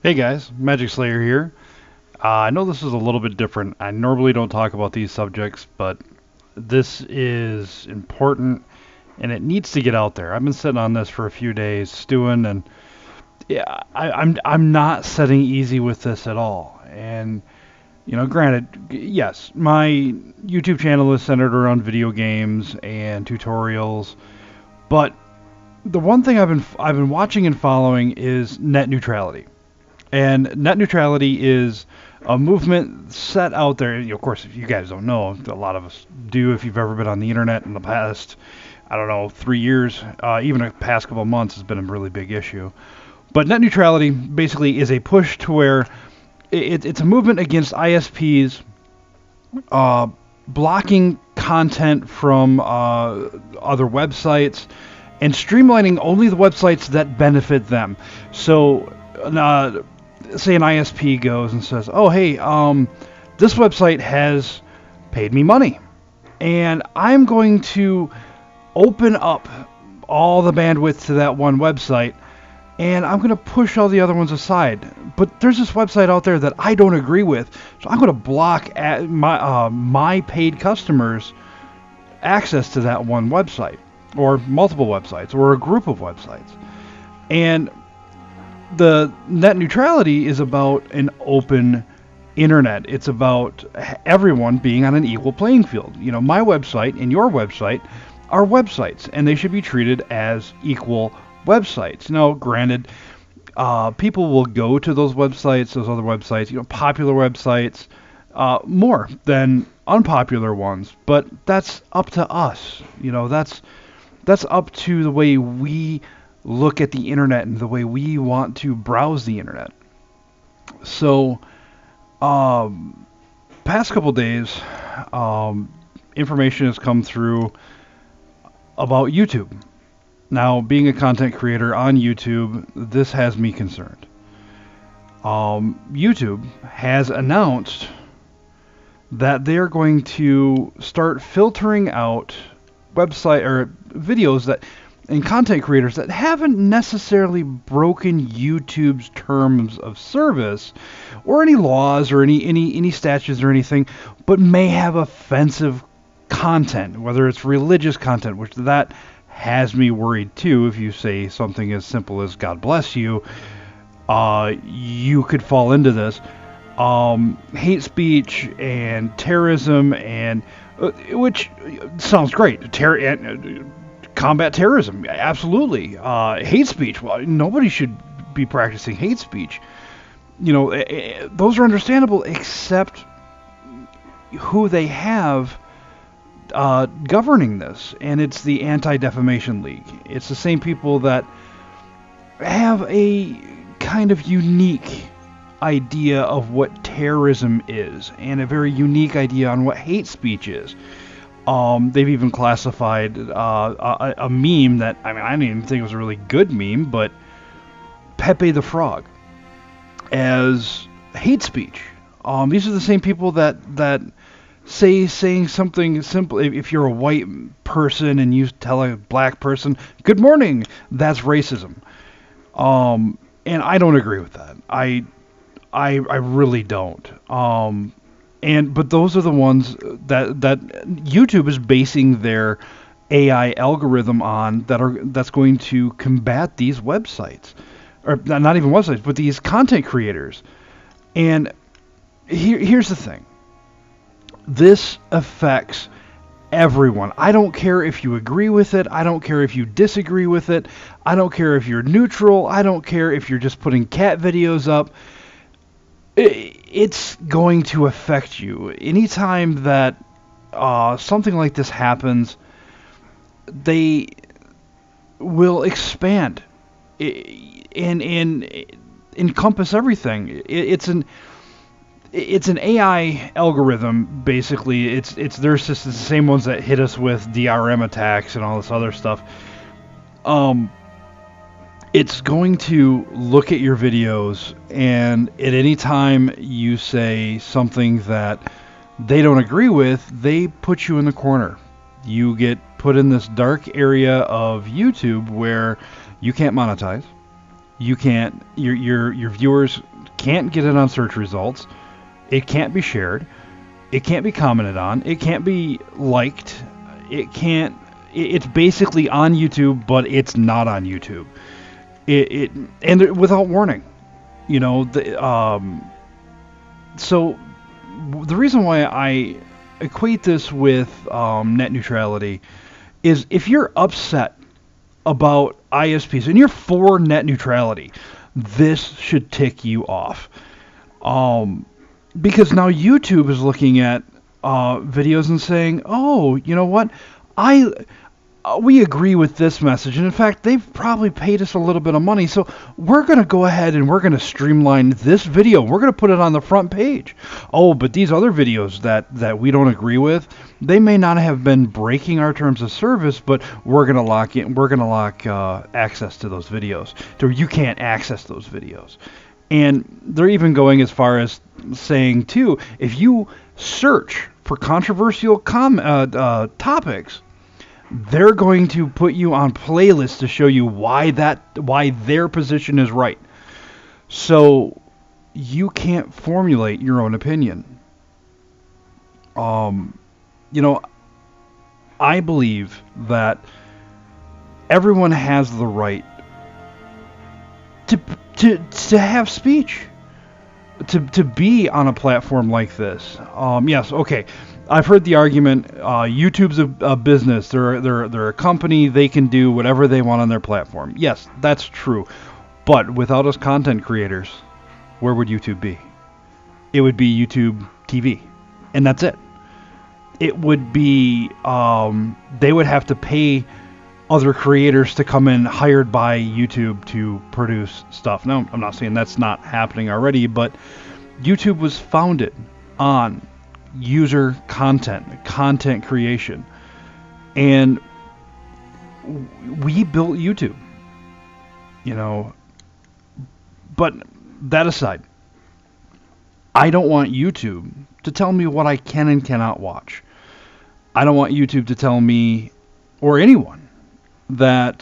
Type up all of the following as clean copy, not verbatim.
Hey guys, Magic Slayer here. I know this is a little bit different. I normally don't talk about these subjects, but this is important and it needs to get out there. I've been sitting on this for a few days, stewing, and yeah, I'm not setting easy with this at all. And granted, yes, my YouTube channel is centered around video games and tutorials, but the one thing I've been watching and following is net neutrality. And net neutrality is a movement set out there. Of course, if you guys don't know, a lot of us do if you've ever been on the internet in the past, I don't know, 3 years, even the past couple of months has been a really big issue. But net neutrality basically is a push to where it's a movement against ISPs blocking content from other websites and streamlining only the websites that benefit them. So, say an ISP goes and says, "Oh, hey, this website has paid me money, and I'm going to open up all the bandwidth to that one website, and I'm going to push all the other ones aside. But there's this website out there that I don't agree with, so I'm going to block my paid customers access to that one website, or multiple websites, or a group of websites." And the net neutrality is about an open internet. It's about everyone being on an equal playing field. My website and your website are websites, and they should be treated as equal websites. Now, granted, people will go to those websites, those other websites, popular websites, more than unpopular ones. But that's up to us. That's up to the way we look at the internet and the way we want to browse the internet. So, past couple days, information has come through about YouTube. Now, being a content creator on YouTube, this has me concerned. YouTube has announced that they're going to start filtering out website or videos that and content creators that haven't necessarily broken YouTube's terms of service or any laws or any statutes or anything, but may have offensive content, whether it's religious content, which that has me worried too. If you say something as simple as "God bless you," you could fall into this. Hate speech and terrorism, and which sounds great. Combat terrorism, absolutely. Hate speech, well, nobody should be practicing hate speech. Those are understandable, except who they have governing this, and it's the Anti-Defamation League. It's the same people that have a kind of unique idea of what terrorism is, and a very unique idea on what hate speech is. They've even classified a meme that, I didn't even think it was a really good meme, but Pepe the Frog, as hate speech. These are the same people that saying something simple. If you're a white person and you tell a black person, "Good morning," that's racism. And I don't agree with that. I really don't. But those are the ones that YouTube is basing their AI algorithm on that's going to combat these websites, or not even websites, but these content creators. And here's the thing: this affects everyone. I don't care if you agree with it. I don't care if you disagree with it. I don't care if you're neutral. I don't care if you're just putting cat videos up. It's going to affect you. Anytime that something like this happens, they will expand and encompass everything. It's an AI algorithm, basically. It's their systems, the same ones that hit us with DRM attacks and all this other stuff. It's going to look at your videos, and at any time you say something that they don't agree with, they put you in the corner. You get put in this dark area of YouTube where you can't monetize. You can't. Your viewers can't get it on search results. It can't be shared. It can't be commented on. It can't be liked. It can't. It's basically on YouTube, but it's not on YouTube. And without warning, you know. So the reason why I equate this with net neutrality is if you're upset about ISPs and you're for net neutrality, this should tick you off. Because now YouTube is looking at videos and saying, oh, you know what? We agree with this message, and in fact, they've probably paid us a little bit of money, so we're going to go ahead and we're going to streamline this video. We're going to put it on the front page. Oh, but these other videos that we don't agree with, they may not have been breaking our terms of service, but we're going to lock access to those videos, so you can't access those videos. And they're even going as far as saying, too, if you search for controversial topics, they're going to put you on playlists to show you why their position is right. So you can't formulate your own opinion. You know, I believe that everyone has the right to have speech, to be on a platform like this. Yes, okay. I've heard the argument, YouTube's a business, they're a company, they can do whatever they want on their platform. Yes, that's true. But without us content creators, where would YouTube be? It would be YouTube TV, and that's it. It would be, they would have to pay other creators to come in hired by YouTube to produce stuff. Now, I'm not saying that's not happening already, but YouTube was founded on user content creation, and we built YouTube, you know. But that aside, I don't want YouTube to tell me what I can and cannot watch. I don't want YouTube to tell me, or anyone, that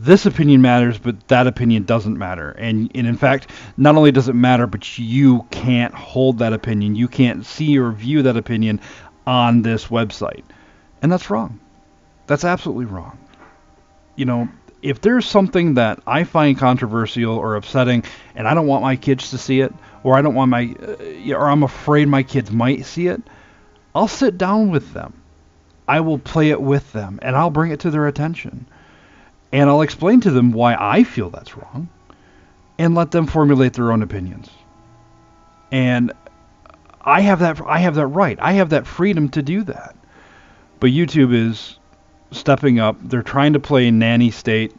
this opinion matters, but that opinion doesn't matter. And in fact, not only does it matter, but you can't hold that opinion. You can't see or view that opinion on this website. And that's wrong. That's absolutely wrong. You know, if there's something that I find controversial or upsetting, and I don't want my kids to see it, or I don't want or I'm afraid my kids might see it, I'll sit down with them. I will play it with them, and I'll bring it to their attention. And I'll explain to them why I feel that's wrong, and let them formulate their own opinions. And I have that right. I have that freedom to do that. But YouTube is stepping up. They're trying to play nanny state,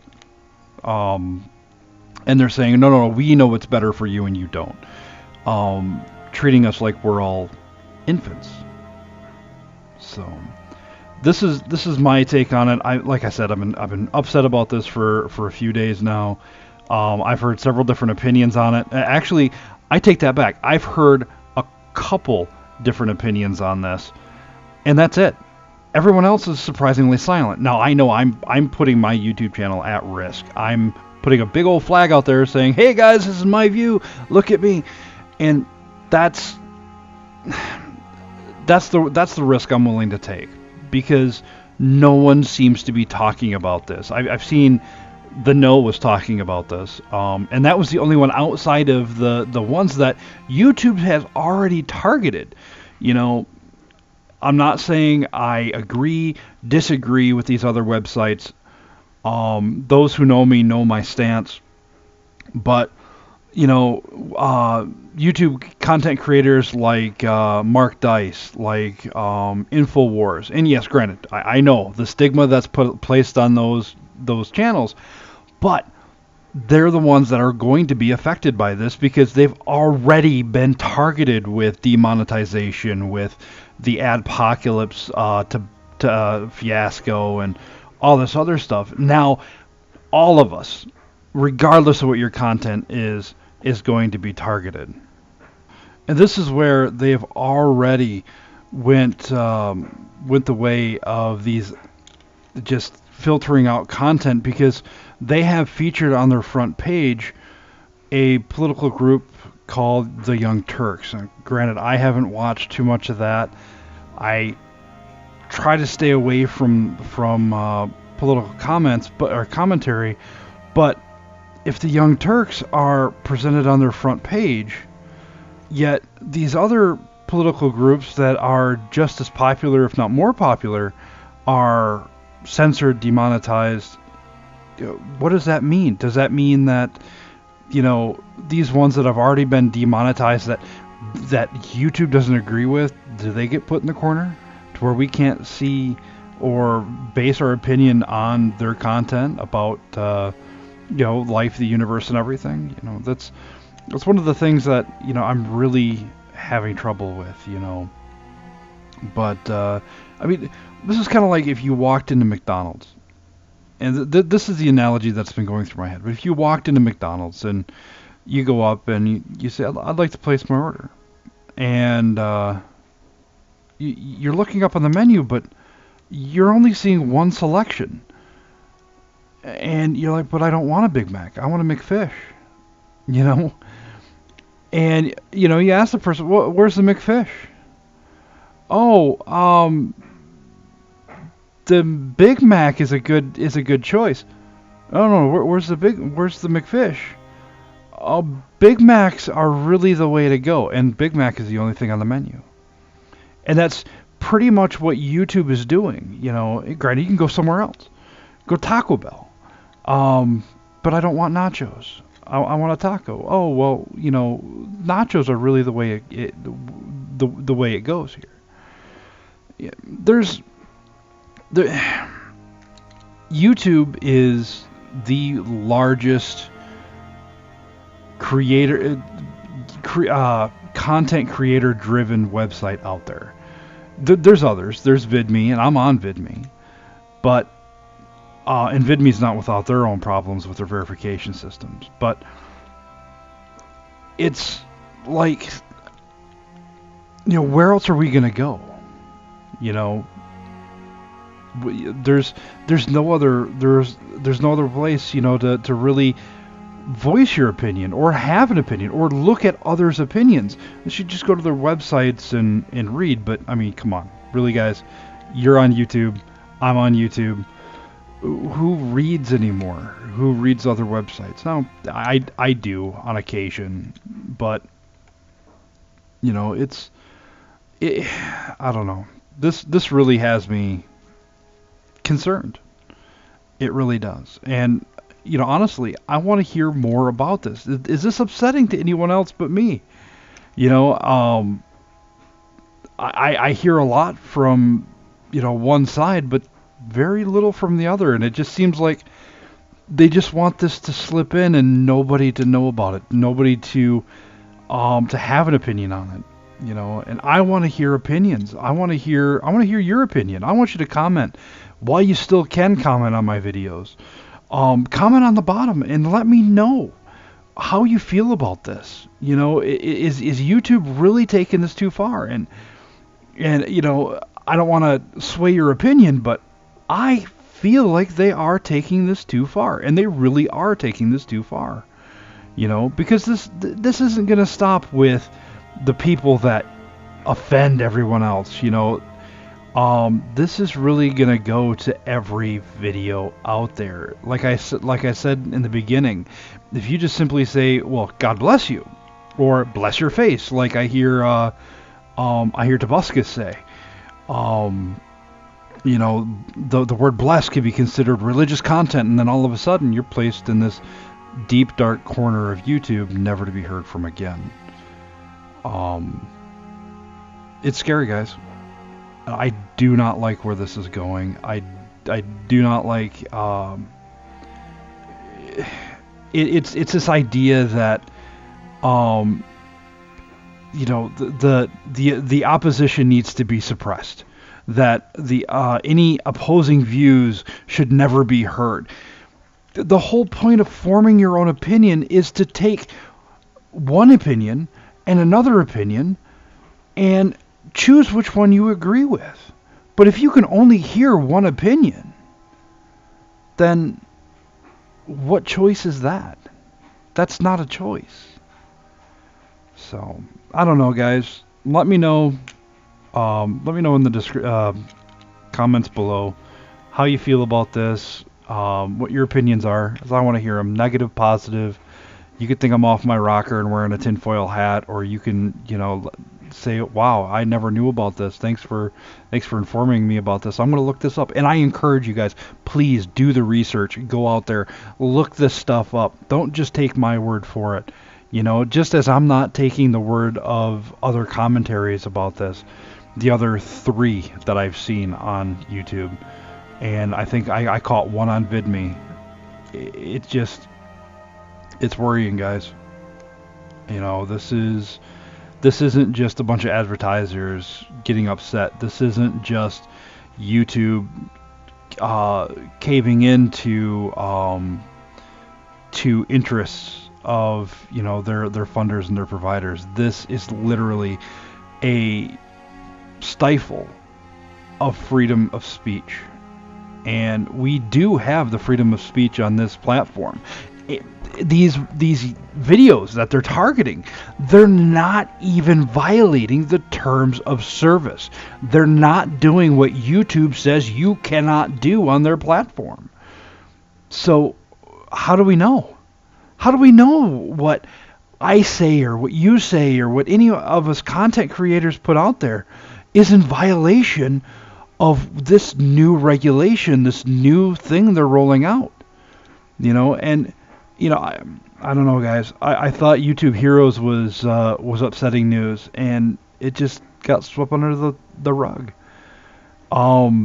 and they're saying, no, we know what's better for you and you don't. Treating us like we're all infants. So this is my take on it. Like I said, I've been upset about this for a few days now. I've heard several different opinions on it. Actually, I take that back. I've heard a couple different opinions on this, and that's it. Everyone else is surprisingly silent. Now, I know I'm putting my YouTube channel at risk. I'm putting a big old flag out there saying, "Hey guys, this is my view. Look at me," and that's the risk I'm willing to take, because no one seems to be talking about this. I've seen The No was talking about this, and that was the only one outside of the ones that YouTube has already targeted. You know, I'm not saying I disagree with these other websites. Those who know me know my stance, but you know, YouTube content creators like Mark Dice, like Infowars, and yes, granted, I know the stigma that's placed on those channels, but they're the ones that are going to be affected by this, because they've already been targeted with demonetization, with the adpocalypse to fiasco and all this other stuff. Now, all of us, regardless of what your content is going to be targeted. And this is where they've already went the way of these just filtering out content because they have featured on their front page a political group called the Young Turks. Now, granted, I haven't watched too much of that. I try to stay away from political comments, or commentary. But if the Young Turks are presented on their front page, yet these other political groups that are just as popular, if not more popular, are censored, demonetized, what does that mean? Does that mean that, these ones that have already been demonetized that YouTube doesn't agree with, do they get put in the corner to where we can't see or base our opinion on their content about life, the universe, and everything? That's one of the things that I'm really having trouble with. But I mean, this is kind of like if you walked into McDonald's, and this is the analogy that's been going through my head. But if you walked into McDonald's and you go up and you say, I'd like to place my order, and you're looking up on the menu, but you're only seeing one selection, and you're like, but I don't want a Big Mac, I want a McFish, and you ask the person, where's the McFish? Oh, the Big Mac is a good choice. Oh no, where's the McFish? Oh, Big Macs are really the way to go, and Big Mac is the only thing on the menu. And that's pretty much what YouTube is doing. Granted, you can go somewhere else, go Taco Bell, but I don't want nachos. I want a taco. Oh well, nachos are really the way the way it goes here. Yeah, YouTube is the largest content creator driven website out there. There's others. There's VidMe, and I'm on VidMe, but and VidMe's not without their own problems with their verification systems. But it's like, where else are we gonna go? There's no other place to really voice your opinion or have an opinion or look at others' opinions. You should just go to their websites and read. But I mean, come on, really, guys, you're on YouTube, I'm on YouTube. Who reads anymore? Who reads other websites? Now, I do on occasion, but I don't know. This really has me concerned. It really does. And honestly, I want to hear more about this. Is this upsetting to anyone else but me? I hear a lot from one side, but very little from the other, and it just seems like they just want this to slip in and nobody to know about it, nobody to have an opinion on it. And I want to hear opinions. I want to hear your opinion. I want you to comment while you still can comment on my videos. Comment on the bottom and let me know how you feel about this. Is YouTube really taking this too far? And I don't want to sway your opinion, but I feel like they are taking this too far, and they really are taking this too far. Because this isn't going to stop with the people that offend everyone else. This is really gonna go to every video out there. Like I said in the beginning, if you just simply say, "Well, God bless you," or "Bless your face," like I hear Tobuscus say, the word "bless" can be considered religious content, and then all of a sudden you're placed in this deep, dark corner of YouTube, never to be heard from again. It's scary, guys. I do not like where this is going. I do not like it's this idea that the opposition needs to be suppressed, that the any opposing views should never be heard. The whole point of forming your own opinion is to take one opinion and another opinion and choose which one you agree with. But if you can only hear one opinion, then what choice is that? That's not a choice. So I don't know, guys. Let me know. Let me know in the comments below how you feel about this. What your opinions are, because I want to hear them. Negative, positive. You could think I'm off my rocker and wearing a tinfoil hat, or you can, say, "Wow, I never knew about this. Thanks for informing me about this. I'm going to look this up." And I encourage you guys, please do the research. Go out there, look this stuff up. Don't just take my word for it. Just as I'm not taking the word of other commentaries about this, the other 3 that I've seen on YouTube, and I think I caught one on VidMe. It's worrying, guys. This isn't just a bunch of advertisers getting upset. This isn't just YouTube caving into to interests of their funders and their providers. This is literally a stifle of freedom of speech, and we do have the freedom of speech on this platform. These videos that they're targeting, they're not even violating the terms of service. They're not doing what YouTube says you cannot do on their platform. So how do we know? How do we know what I say or what you say or what any of us content creators put out there is in violation of this new regulation, this new thing they're rolling out? I don't know, guys. I thought YouTube Heroes was upsetting news, and it just got swept under the rug. But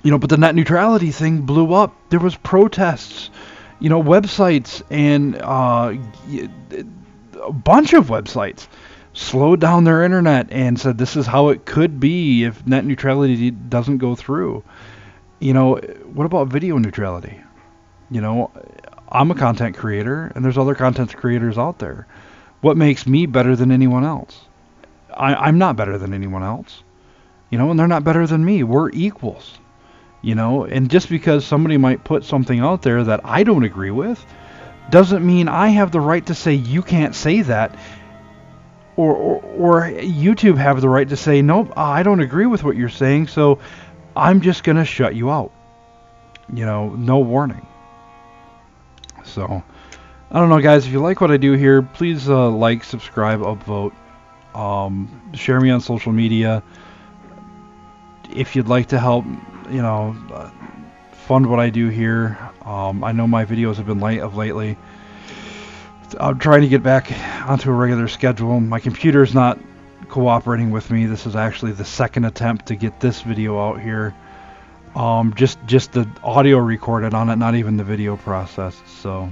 the net neutrality thing blew up. There was protests, websites, and a bunch of websites slowed down their internet and said this is how it could be if net neutrality doesn't go through. What about video neutrality? I'm a content creator, and there's other content creators out there. What makes me better than anyone else? I'm not better than anyone else, and they're not better than me. We're equals, and just because somebody might put something out there that I don't agree with doesn't mean I have the right to say you can't say that, or YouTube have the right to say, nope, I don't agree with what you're saying, so I'm just going to shut you out. No warning. So, I don't know, guys. If you like what I do here, please like, subscribe, upvote, share me on social media. If you'd like to help, fund what I do here, I know my videos have been light of lately. I'm trying to get back onto a regular schedule. My computer's not cooperating with me. This is actually the second attempt to get this video out here. Just the audio recorded on it, not even the video processed. So,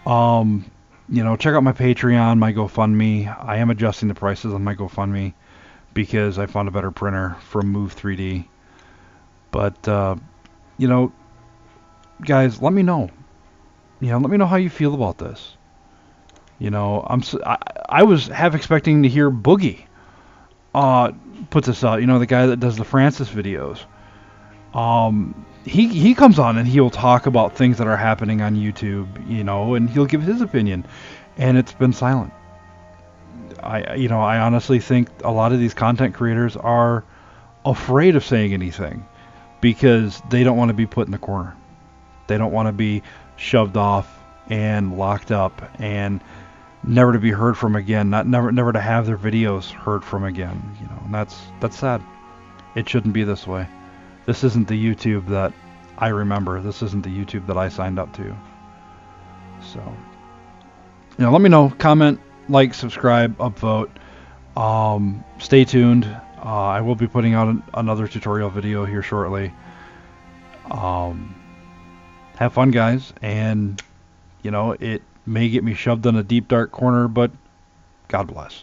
check out my Patreon, my GoFundMe. I am adjusting the prices on my GoFundMe because I found a better printer from Move 3D. But, guys, let me know. Let me know how you feel about this. I was half expecting to hear Boogie put this out. The guy that does the Francis videos. He comes on and he'll talk about things that are happening on YouTube, and he'll give his opinion, and it's been silent. I honestly think a lot of these content creators are afraid of saying anything because they don't want to be put in the corner. They don't want to be shoved off and locked up and never to be heard from again, never to have their videos heard from again, and that's sad. It shouldn't be this way. This isn't the YouTube that I remember. This isn't the YouTube that I signed up to. So, let me know. Comment, like, subscribe, upvote. Stay tuned. I will be putting out another tutorial video here shortly. Have fun, guys. And, it may get me shoved in a deep, dark corner, but God bless.